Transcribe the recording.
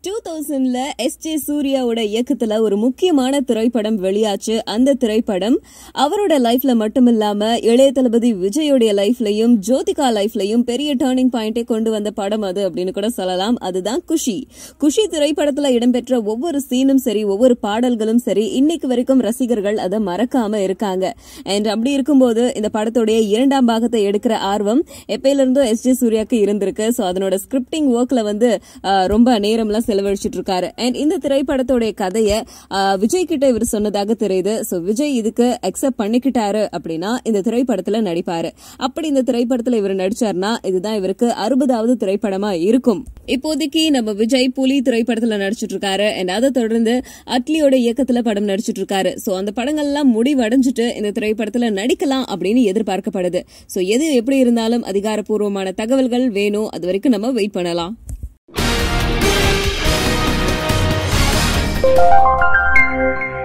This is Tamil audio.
2000ல எஸ்.ஜே. சூர்யாவோட இயக்கத்துல ஒரு முக்கியமான திரைப்படம் வெளியாச்சு. அந்த திரைப்படம் அவரோட லைஃப்ல மட்டுமில்லாம இளைய தளபதி விஜயோடைய லைஃப்லயும் ஜோதிகா லைஃப்லயும் பெரிய டர்னிங் பாயிண்டே கொண்டு வந்த படம் அது அப்படின்னு கூட சொல்லலாம். அதுதான் குஷி. குஷி திரைப்படத்துல இடம்பெற்ற ஒவ்வொரு சீனும் சரி, ஒவ்வொரு பாடல்களும் சரி, இன்னைக்கு வரைக்கும் ரசிகர்கள் அதை மறக்காம இருக்காங்க. அண்ட் அப்படி இருக்கும்போது இந்த படத்துடைய 2ஆம் பாகத்தை எடுக்கிற ஆர்வம் எப்பயில இருந்தோ எஸ்.ஜே. சூர்யாக்கு இருந்திருக்கு. சோ அதனோட ஸ்கிரிப்டிங் ஒர்க்ல வந்து ரொம்ப நேரம்லாம் செலவழிச்சிட்டு இருக்காரு. அண்ட் இந்த திரைப்படத்தோடைய கதையை விஜய் கிட்ட இவர் சொன்னதாக தெரியுது. சோ விஜய் இதுக்கு அக்செப்ட் பண்ணிக்கிட்டாரு அப்படின்னா இந்த திரைப்படத்துல நடிப்பாரு. அப்படி இந்த திரைப்படத்துல இவர் நடிச்சார்னா இதுதான் இவருக்கு 60வது திரைப்படமா இருக்கும். இப்போதைக்கு நம்ம விஜய் புலி திரைப்படத்துல நடிச்சிட்டு இருக்காரு. அண்ட் அதை தொடர்ந்து அட்லியோட இயக்கத்துல படம் நடிச்சிட்டு இருக்காரு. சோ அந்த படங்கள்லாம் முடிவடைஞ்சிட்டு இந்த திரைப்படத்துல நடிக்கலாம் அப்படின்னு எதிர்பார்க்கப்படுது. சோ எது எப்படி இருந்தாலும் அதிகாரப்பூர்வமான தகவல்கள் வேணும். அது வரைக்கும் நம்ம வெயிட் பண்ணலாம். Thank you.